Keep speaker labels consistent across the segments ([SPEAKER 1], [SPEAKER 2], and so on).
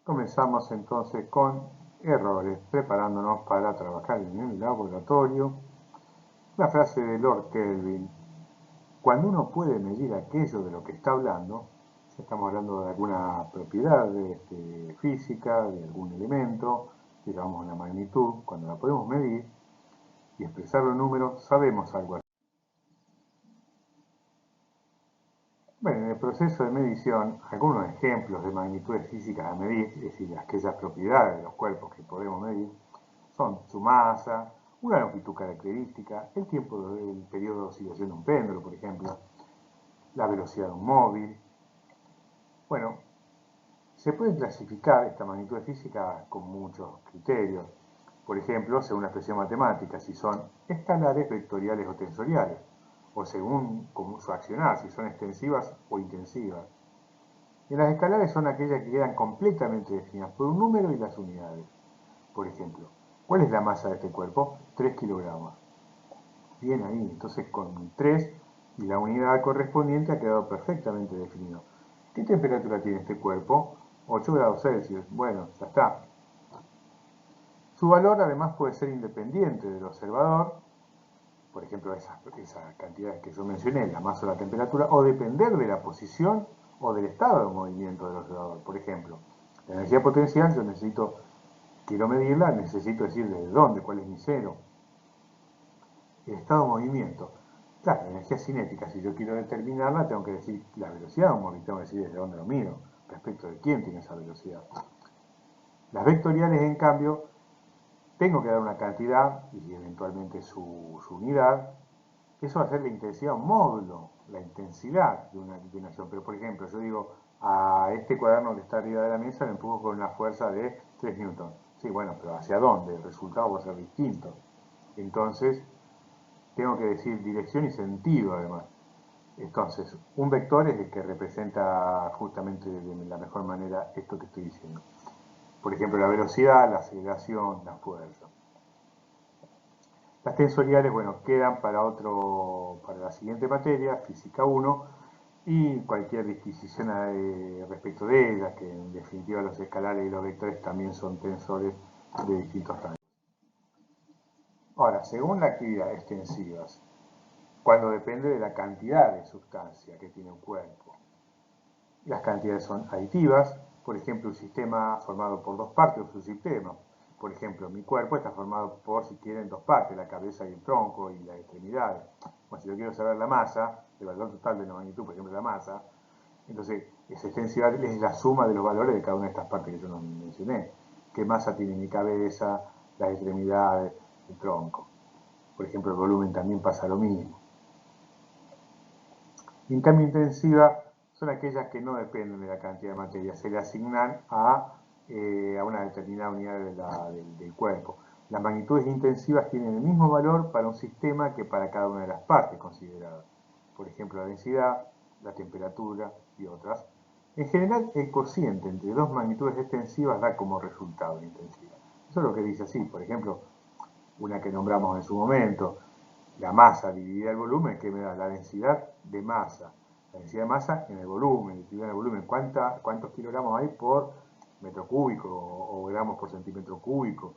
[SPEAKER 1] Comenzamos entonces con errores, preparándonos para trabajar en el laboratorio. La frase de Lord Kelvin: cuando uno puede medir aquello de lo que está hablando, ya estamos hablando de alguna propiedad física, de algún elemento, que llamamos una magnitud, cuando la podemos medir y expresarlo en números, sabemos algo así. Bueno, en el proceso de medición, algunos ejemplos de magnitudes físicas a medir, es decir, aquellas propiedades de los cuerpos que podemos medir, son su masa, una longitud característica, el tiempo del periodo de oscilación de un péndulo, por ejemplo, la velocidad de un móvil. Bueno, se puede clasificar esta magnitud física con muchos criterios. Por ejemplo, según la expresión matemática, si son escalares, vectoriales o tensoriales, o según su accionar, si son extensivas o intensivas. Y las escalares son aquellas que quedan completamente definidas por un número y las unidades. Por ejemplo, ¿cuál es la masa de este cuerpo? 3 kilogramos. Bien ahí, entonces con 3 y la unidad correspondiente ha quedado perfectamente definido. ¿Qué temperatura tiene este cuerpo? 8 grados Celsius. Bueno, ya está. Su valor además puede ser independiente del observador, por ejemplo, esas cantidades que yo mencioné, la masa o la temperatura, o depender de la posición o del estado de movimiento del observador. Por ejemplo, la energía potencial, yo quiero medirla, necesito decir desde dónde, cuál es mi cero. El estado de movimiento. Claro, la energía cinética, si yo quiero determinarla, tengo que decir la velocidad de un movimiento, tengo que decir desde dónde lo miro, respecto de quién tiene esa velocidad. Las vectoriales, en cambio, tengo que dar una cantidad y eventualmente su unidad. Eso va a ser la intensidad, un módulo, la intensidad de una inclinación. Pero, por ejemplo, yo digo, a este cuaderno que está arriba de la mesa le empujo con una fuerza de 3 newtons. Sí, bueno, pero ¿hacia dónde? El resultado va a ser distinto. Entonces, tengo que decir dirección y sentido, además. Entonces, un vector es el que representa justamente de la mejor manera esto que estoy diciendo. Por ejemplo, la velocidad, la aceleración, la fuerza. Las tensoriales, bueno, quedan para la siguiente materia, física 1, y cualquier disquisición respecto de ellas, que en definitiva los escalares y los vectores también son tensores de distintos rangos. Ahora, según la actividad extensivas, cuando depende de la cantidad de sustancia que tiene un cuerpo. Las cantidades son aditivas, por ejemplo, un sistema formado por dos partes o su sistema. Por ejemplo, mi cuerpo está formado por, si quieren, dos partes, la cabeza y el tronco y las extremidades. Bueno, si yo quiero saber la masa, el valor total de la magnitud, por ejemplo, la masa, entonces esa extensiva es la suma de los valores de cada una de estas partes que yo no mencioné. ¿Qué masa tiene mi cabeza, las extremidades, el tronco? Por ejemplo, el volumen también pasa lo mismo. En cambio, intensiva son aquellas que no dependen de la cantidad de materia, se le asignan a una determinada unidad del cuerpo. Las magnitudes intensivas tienen el mismo valor para un sistema que para cada una de las partes consideradas. Por ejemplo, la densidad, la temperatura y otras. En general, el cociente entre dos magnitudes extensivas da como resultado la intensidad. Eso es lo que dice así. Por ejemplo, una que nombramos en su momento, la masa dividida el volumen, que me da la densidad de masa. La densidad de masa en el volumen, dividida en el volumen. ¿Cuántos kilogramos hay por metro cúbico o gramos por centímetro cúbico?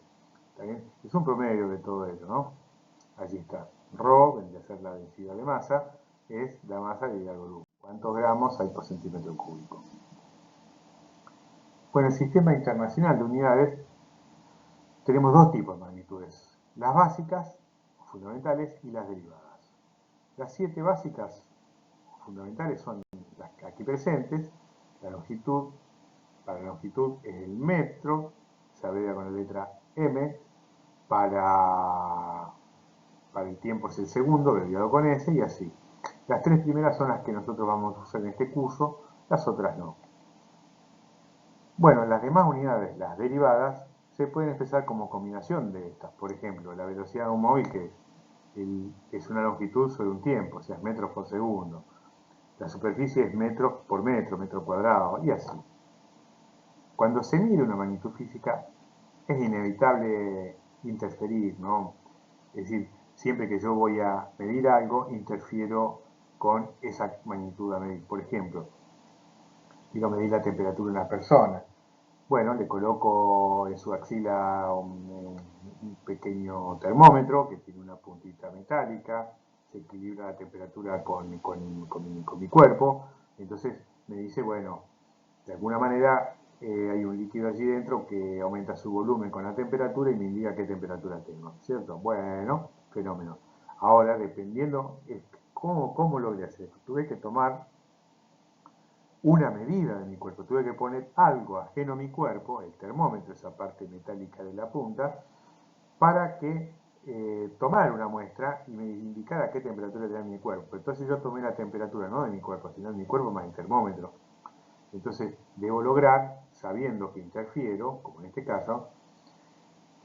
[SPEAKER 1] ¿Está bien? Es un promedio de todo ello, ¿no? Allí está. Rho, vendría a ser la densidad de masa, es la masa dividida el volumen. ¿Cuántos gramos hay por centímetro cúbico? Bueno, el sistema internacional de unidades tenemos dos tipos de magnitudes. Las básicas, fundamentales, y las derivadas. Las 7 básicas fundamentales son las aquí presentes. La longitud, para la longitud es el metro, se abrevia con la letra M. Para el tiempo es el segundo, abreviado con S, y así. Las 3 primeras son las que nosotros vamos a usar en este curso, las otras no. Bueno, las demás unidades, las derivadas, se pueden expresar como combinación de estas. Por ejemplo, la velocidad de un móvil, que es una longitud sobre un tiempo, o sea, es metros por segundo. La superficie es metros por metro cuadrado, y así. Cuando se mide una magnitud física, es inevitable interferir, ¿no? Es decir, siempre que yo voy a medir algo, interfiero con esa magnitud a medir. Por ejemplo, quiero medir la temperatura de una persona. Bueno, le coloco en su axila un pequeño termómetro que tiene una puntita metálica, se equilibra la temperatura con mi cuerpo, entonces me dice, bueno, de alguna manera hay un líquido allí dentro que aumenta su volumen con la temperatura y me indica qué temperatura tengo, ¿cierto? Bueno, fenómeno. Ahora, dependiendo, ¿cómo logré hacer? Tuve que tomar una medida de mi cuerpo, tuve que poner algo ajeno a mi cuerpo, el termómetro, esa parte metálica de la punta, para que tomara una muestra y me indicara qué temperatura tenía mi cuerpo. Entonces yo tomé la temperatura no de mi cuerpo, sino de mi cuerpo más el termómetro. Entonces debo lograr, sabiendo que interfiero, como en este caso,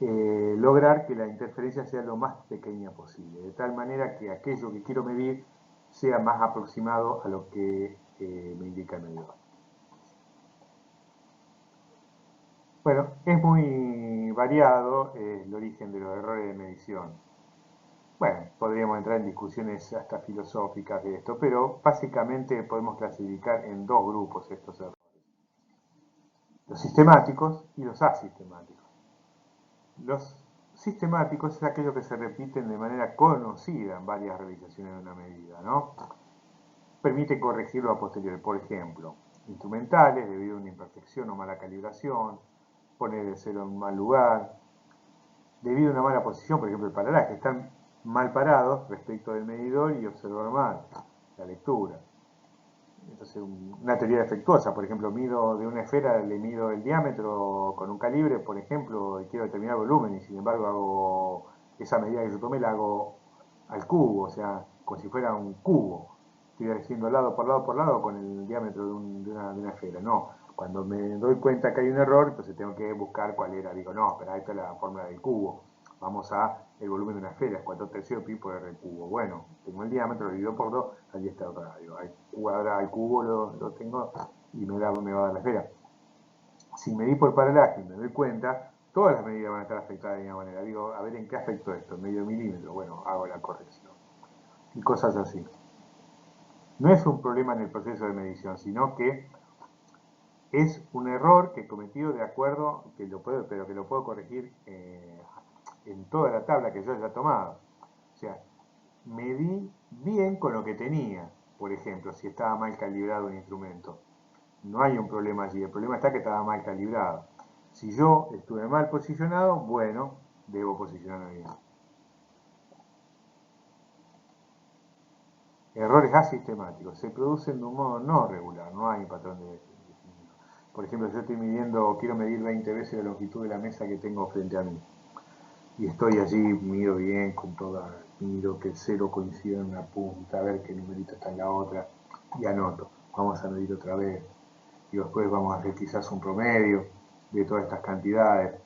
[SPEAKER 1] lograr que la interferencia sea lo más pequeña posible, de tal manera que aquello que quiero medir sea más aproximado a lo que me indica el medidor. Bueno, es muy variado el origen de los errores de medición. Bueno, podríamos entrar en discusiones hasta filosóficas de esto, pero básicamente podemos clasificar en dos grupos estos errores: los sistemáticos y los asistemáticos. Los sistemáticos es aquello que se repiten de manera conocida en varias realizaciones de una medida, ¿no? Permite corregirlo a posteriori, por ejemplo, instrumentales debido a una imperfección o mala calibración, poner el celo en un mal lugar, debido a una mala posición, por ejemplo el paralaje, están mal parados respecto del medidor y observar mal la lectura. Entonces, una teoría defectuosa, por ejemplo, mido de una esfera, le mido el diámetro con un calibre, por ejemplo, y quiero determinar volumen, y sin embargo hago esa medida que yo tomé, la hago al cubo, o sea, como si fuera un cubo. Estoy haciendo lado por lado por lado con el diámetro de una esfera. No, cuando me doy cuenta que hay un error, entonces tengo que buscar cuál era. Digo, no, pero esta es la fórmula del cubo. Vamos a el volumen de una esfera, es 4/3 pi por r cubo. Bueno, tengo el diámetro, lo divido por 2, allí está el radio. Al cubo lo tengo y me va a dar la esfera. Si medí por paralaje y me doy cuenta, todas las medidas van a estar afectadas de la misma manera. Digo, a ver en qué afectó esto, medio milímetro. Bueno, hago la corrección. Y cosas así. No es un problema en el proceso de medición, sino que es un error que he cometido de acuerdo, pero que lo puedo corregir en toda la tabla que yo haya tomado. O sea, medí bien con lo que tenía, por ejemplo, si estaba mal calibrado un instrumento. No hay un problema allí, el problema está que estaba mal calibrado. Si yo estuve mal posicionado, bueno, debo posicionarme bien. Errores asistemáticos se producen de un modo no regular, no hay un patrón de definido. Por ejemplo, yo estoy midiendo, quiero medir 20 veces la longitud de la mesa que tengo frente a mí. Y estoy allí, mido bien, miro que el cero coincide en una punta, a ver qué numerito está en la otra, y anoto. Vamos a medir otra vez. Y después vamos a hacer quizás un promedio de todas estas cantidades.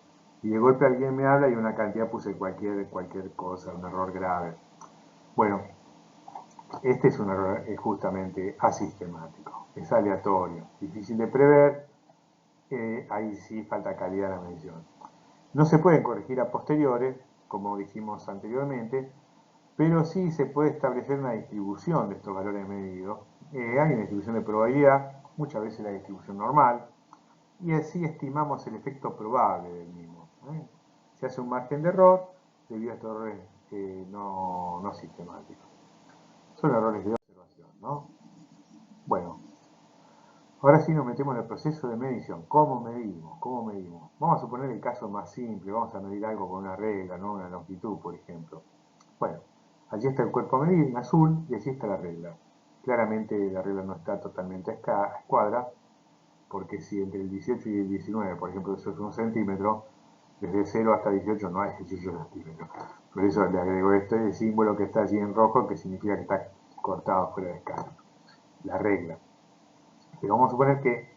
[SPEAKER 1] Y de golpe alguien me habla y una cantidad puse cualquier cosa, un error grave. Bueno, este es un error justamente asistemático, es aleatorio, difícil de prever, ahí sí falta calidad en la medición. No se pueden corregir a posteriores, como dijimos anteriormente, pero sí se puede establecer una distribución de estos valores medidos. Hay una distribución de probabilidad, muchas veces la distribución normal, y así estimamos el efecto probable del mismo. Se hace un margen de error debido a estos errores no sistemáticos. Son errores de observación, ¿no? Bueno, ahora sí nos metemos en el proceso de medición. ¿Cómo medimos? ¿Cómo medimos? Vamos a suponer el caso más simple. Vamos a medir algo con una regla, ¿no? Una longitud, por ejemplo. Bueno, allí está el cuerpo a medir en azul y allí está la regla. Claramente la regla no está totalmente a escuadra, porque si entre el 18 y el 19, por ejemplo, eso es 1 centímetro, desde 0 hasta 18 no hay 18 centímetros. Por eso le agrego este símbolo que está allí en rojo, que significa que está cortado fuera de escala. La regla. Pero vamos a suponer que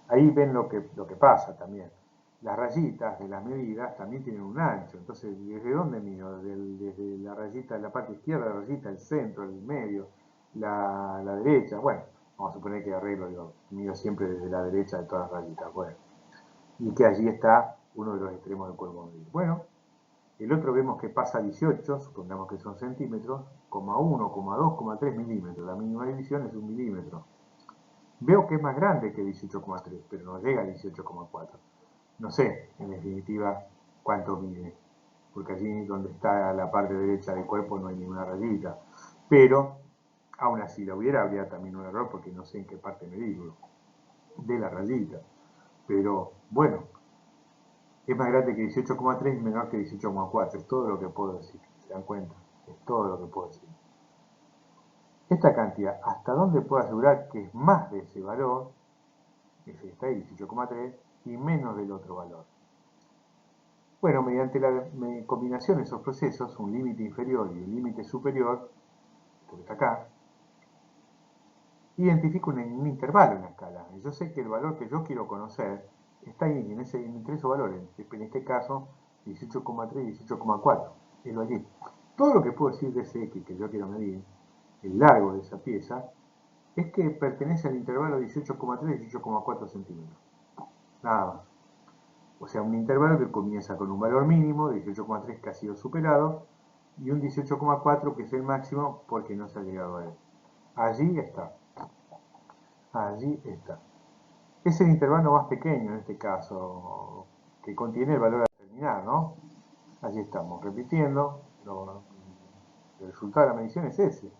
[SPEAKER 1] ahí ven lo que pasa también. Las rayitas de las medidas también tienen un ancho. Entonces, ¿desde dónde mido? Desde la rayita de la parte izquierda, la rayita, el centro, el medio, la derecha. Bueno, vamos a suponer que arreglo, mido siempre desde la derecha de todas las rayitas. Bueno, y que allí está uno de los extremos del cuerpo medir. Bueno, el otro vemos que pasa 18, supongamos que son centímetros, 1, 2, 3 milímetros. La mínima división es 1 milímetro. Veo que es más grande que 18,3, pero no llega a 18,4. no sé, en definitiva, cuánto mide, porque allí donde está la parte derecha del cuerpo no hay ninguna rayita, pero aún así la hubiera, habría también un error porque no sé en qué parte medirlo de la rayita, pero bueno, es más grande que 18,3 y menor que 18,4, es todo lo que puedo decir, ¿se dan cuenta? Es todo lo que puedo decir. Esta cantidad, ¿hasta dónde puedo asegurar que es más de ese valor, ese está ahí, 18,3, y menos del otro valor? Bueno, mediante la combinación de esos procesos, un límite inferior y un límite superior, esto que está acá, identifico un intervalo en la escala. Y yo sé que el valor que yo quiero conocer está ahí, entre esos valores, en este caso 18,3 y 18,4, es lo allí. Todo lo que puedo decir de ese X que yo quiero medir, el largo de esa pieza, es que pertenece al intervalo 18,3 y 18,4 centímetros. Nada más. O sea, un intervalo que comienza con un valor mínimo de 18,3 que ha sido superado y un 18,4 que es el máximo porque no se ha llegado a él. Allí está. Allí está. Es el intervalo más pequeño en este caso, que contiene el valor a determinar, ¿no? Allí estamos repitiendo. El resultado de la medición es ese.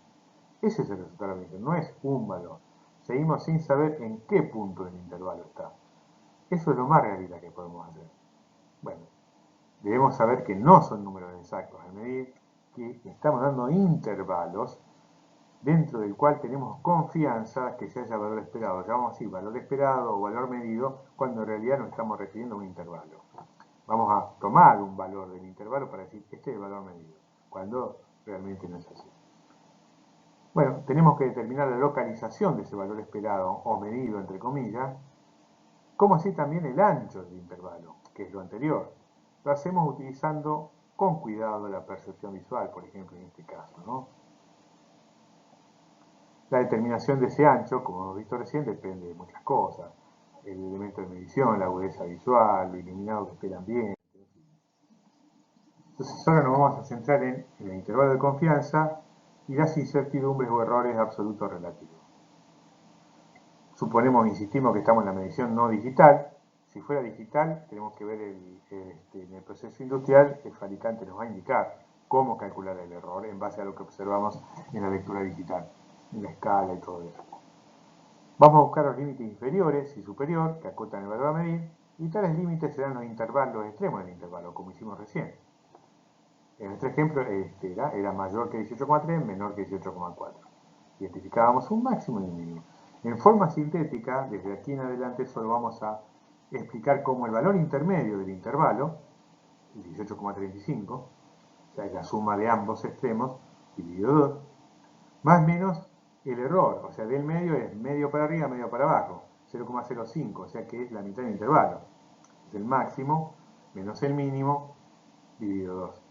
[SPEAKER 1] Ese es el resultado de la medición, no es un valor. Seguimos sin saber en qué punto del intervalo está. Eso es lo más realista que podemos hacer. Bueno, debemos saber que no son números exactos al medir, que estamos dando intervalos dentro del cual tenemos confianza que se haya valor esperado. Llamamos así valor esperado o valor medido cuando en realidad nos estamos refiriendo a un intervalo. Vamos a tomar un valor del intervalo para decir este es el valor medido, cuando realmente no es así. Bueno, tenemos que determinar la localización de ese valor esperado o medido, entre comillas, como así también el ancho del intervalo, que es lo anterior. Lo hacemos utilizando con cuidado la percepción visual, por ejemplo, en este caso, ¿no? La determinación de ese ancho, como hemos visto recién, depende de muchas cosas. El elemento de medición, la agudeza visual, lo iluminado que esté el ambiente. Entonces ahora nos vamos a centrar en el intervalo de confianza y las incertidumbres o errores absolutos relativos. Suponemos, insistimos, que estamos en la medición no digital. Si fuera digital, tenemos que ver en el proceso industrial, el fabricante nos va a indicar cómo calcular el error en base a lo que observamos en la lectura digital, en la escala y todo eso. Vamos a buscar los límites inferiores y superior que acotan el valor a medir, y tales límites serán los intervalos extremos del intervalo, como hicimos recién. En nuestro ejemplo era mayor que 18,3, menor que 18,4. Identificábamos un máximo y un mínimo. En forma sintética, desde aquí en adelante solo vamos a explicar cómo el valor intermedio del intervalo, el 18,35, o sea, es la suma de ambos extremos, dividido 2, más o menos el error, o sea, del medio es medio para arriba, medio para abajo, 0,05, o sea que es la mitad del intervalo. Es el máximo menos el mínimo dividido 2.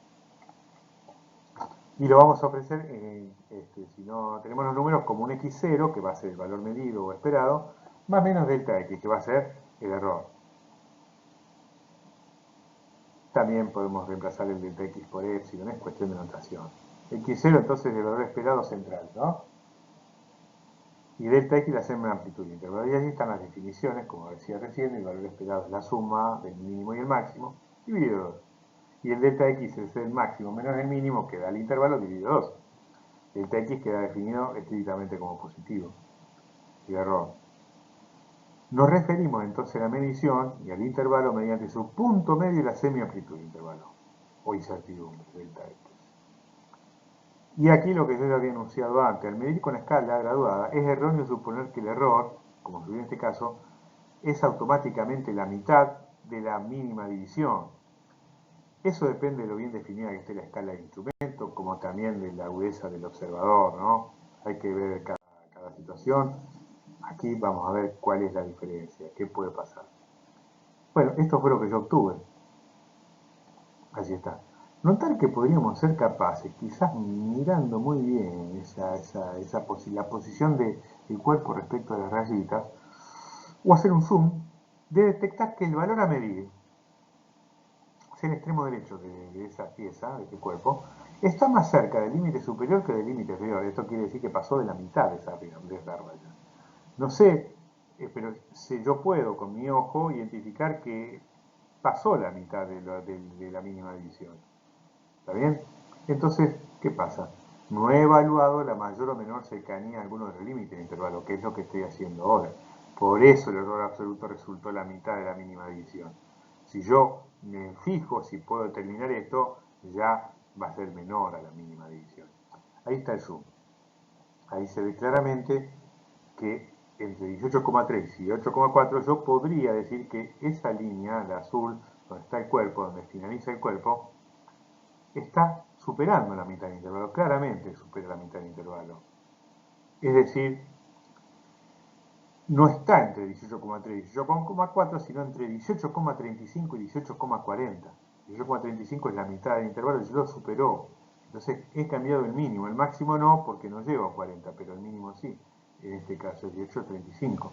[SPEAKER 1] Y lo vamos a ofrecer, si no tenemos los números, como un x0, que va a ser el valor medido o esperado, más menos delta x, que va a ser el error. También podemos reemplazar el delta x por epsilon, es cuestión de notación. X0 entonces es el valor esperado central, ¿no? Y delta x la hacemos en amplitud de intervalo. Y allí están las definiciones, como decía recién, el valor esperado es la suma del mínimo y el máximo, dividido 2. Y el delta x es el máximo menos el mínimo que da el intervalo dividido 2. Delta x queda definido estrictamente como positivo. Y error. Nos referimos entonces a la medición y al intervalo mediante su punto medio y la semiamplitud del intervalo, o incertidumbre, delta x. Y aquí lo que yo ya había anunciado antes, al medir con escala graduada, es erróneo suponer que el error, como sucedió en este caso, es automáticamente la mitad de la mínima división. Eso depende de lo bien definida que esté la escala del instrumento, como también de la agudeza del observador, ¿no? Hay que ver cada situación. Aquí vamos a ver cuál es la diferencia, qué puede pasar. Bueno, esto fue lo que yo obtuve. Allí está. Notar que podríamos ser capaces, quizás mirando muy bien la posición del cuerpo respecto a las rayitas, o hacer un zoom, de detectar que el valor a medir, o sea, el extremo derecho de esa pieza, de este cuerpo, está más cerca del límite superior que del límite inferior. Esto quiere decir que pasó de la mitad de esa raya. No sé, pero si yo puedo con mi ojo identificar que pasó la mitad de la mínima división. ¿Está bien? Entonces, ¿qué pasa? No he evaluado la mayor o menor cercanía a alguno de los límites de intervalo, que es lo que estoy haciendo ahora. Por eso el error absoluto resultó la mitad de la mínima división. Si yo me fijo si puedo determinar esto, ya va a ser menor a la mínima división. Ahí está el zoom. Ahí se ve claramente que entre 18,3 y 8,4 yo podría decir que esa línea, la azul, donde está el cuerpo, donde finaliza el cuerpo, está superando la mitad del intervalo, claramente supera la mitad del intervalo. Es decir, no está entre 18,3 y 18,4, sino entre 18,35 y 18,40. 18,35 es la mitad del intervalo y yo lo superó. Entonces he cambiado el mínimo, el máximo no, porque no llego a 40, pero el mínimo sí. En este caso es 18,35.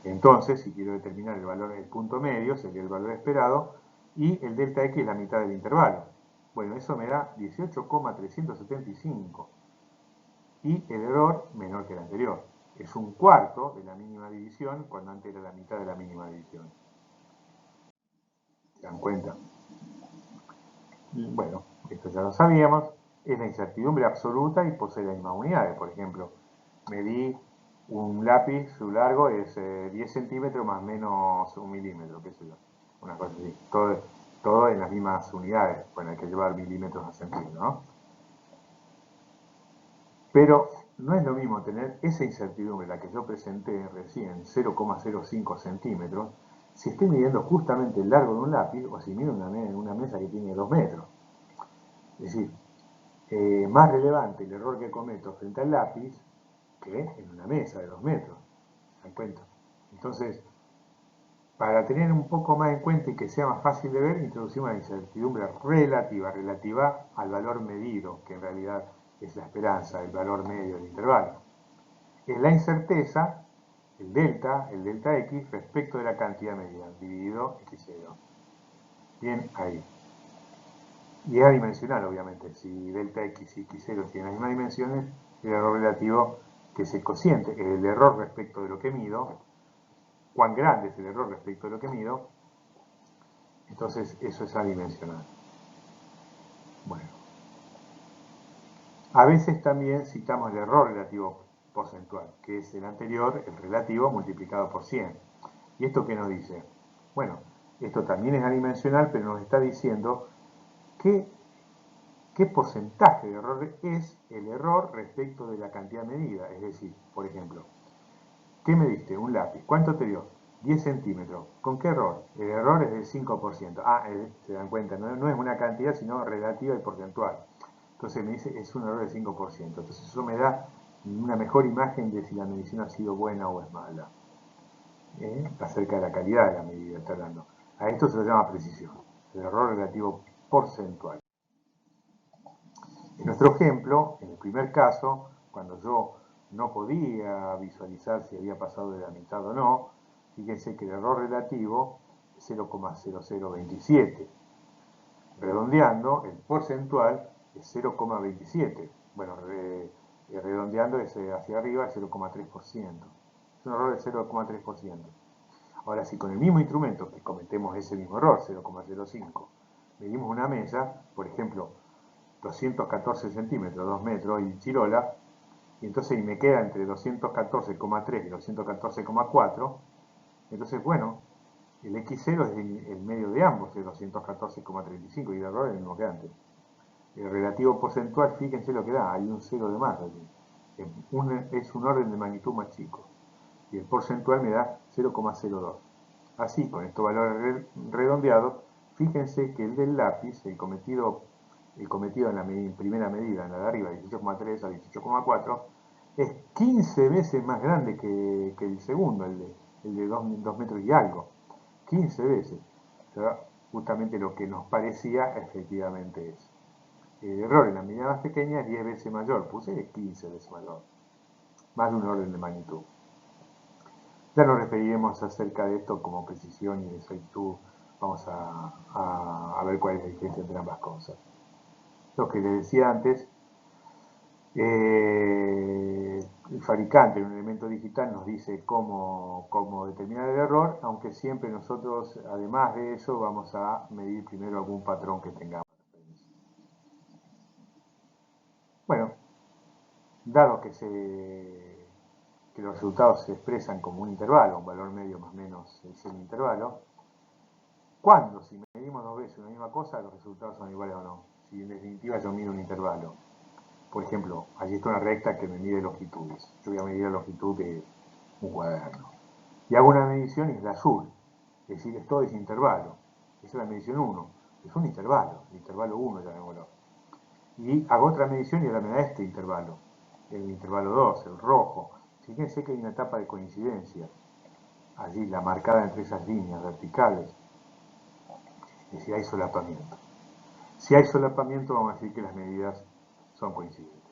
[SPEAKER 1] Entonces, si quiero determinar el valor del punto medio, sería el valor esperado, y el delta X es la mitad del intervalo. Bueno, eso me da 18,375. Y el error menor que el anterior. Es un cuarto de la mínima división, cuando antes era la mitad de la mínima división. ¿Se dan cuenta? Bueno, esto ya lo sabíamos. Es la incertidumbre absoluta y posee las mismas unidades. Por ejemplo, medí un lápiz, su largo es 10 centímetros más menos un milímetro, qué sé yo. Una cosa así. Todo en las mismas unidades. Bueno, hay que llevar milímetros a centímetros, ¿no? Pero no es lo mismo tener esa incertidumbre, la que yo presenté recién, 0,05 centímetros, si estoy midiendo justamente el largo de un lápiz o si mido una mesa que tiene 2 metros. Es decir, más relevante el error que cometo frente al lápiz que en una mesa de 2 metros. ¿Se dan cuenta? Entonces, para tener un poco más en cuenta y que sea más fácil de ver, introducimos la incertidumbre relativa al valor medido, que en realidad es la esperanza, el valor medio del intervalo. Es la incerteza, el delta X, respecto de la cantidad medida, dividido x0. Bien, ahí. Y es adimensional, obviamente. Si delta X y X0 tienen las mismas dimensiones, el error relativo, que es el cociente, el error respecto de lo que mido, cuán grande es el error respecto de lo que mido, entonces eso es adimensional. Bueno. A veces también citamos el error relativo porcentual, que es el anterior, el relativo, multiplicado por 100. ¿Y esto qué nos dice? Bueno, esto también es adimensional, pero nos está diciendo qué porcentaje de error es el error respecto de la cantidad medida. Es decir, por ejemplo, ¿qué mediste? Un lápiz. ¿Cuánto te dio? 10 centímetros. ¿Con qué error? El error es del 5%. Se dan cuenta, no es una cantidad, sino relativa y porcentual. Entonces me dice, es un error del 5%. Entonces eso me da una mejor imagen de si la medición ha sido buena o es mala. Acerca de la calidad de la medida está hablando. A esto se lo llama precisión, el error relativo porcentual. En nuestro ejemplo, en el primer caso, cuando yo no podía visualizar si había pasado de la mitad o no, fíjense que el error relativo es 0,0027. Redondeando, el porcentual es 0,27. Bueno, redondeando es hacia arriba es 0,3%. Es un error de 0,3%. Ahora, si con el mismo instrumento que cometemos ese mismo error, 0,05, medimos una mesa, por ejemplo, 214 centímetros, 2 metros y chirola, y entonces me queda entre 214,3 y 214,4, entonces, bueno, el X0 es el medio de ambos, es 214,35 y el error es el mismo que antes. El relativo porcentual, fíjense lo que da, hay un 0 de más allí. Es un orden de magnitud más chico. Y el porcentual me da 0,02. Así, con estos valores redondeados, fíjense que el del lápiz, el cometido en la primera medida, en la de arriba, 18,3 a 18,4, es 15 veces más grande que el segundo, el de 2 metros y algo. 15 veces. O sea, justamente lo que nos parecía efectivamente es. El error en la medida más pequeña es 10 veces mayor, puse 15 veces mayor. Más de un orden de magnitud. Ya nos referiremos acerca de esto como precisión y exactitud. Vamos a ver cuál es la diferencia entre ambas cosas. Lo que les decía antes, fabricante de un elemento digital nos dice cómo determinar el error, aunque siempre nosotros, además de eso, vamos a medir primero algún patrón que tengamos. Bueno, dado que los resultados se expresan como un intervalo, un valor medio más o menos es el intervalo, ¿cuándo? Si medimos dos veces una misma cosa, los resultados son iguales o no. Si en definitiva yo mido un intervalo. Por ejemplo, allí está una recta que me mide longitudes. Yo voy a medir la longitud de un cuaderno. Y hago una medición y es la azul. Es decir, esto es intervalo. Esa es la medición 1. Es un intervalo, el intervalo 1 llamémoslo. Y hago otra medición y ahora me da este intervalo. El intervalo 2, el rojo. Fíjense que hay una etapa de coincidencia. Allí, la marcada entre esas líneas verticales. Es decir, hay solapamiento. Si hay solapamiento, vamos a decir que las medidas son coincidentes.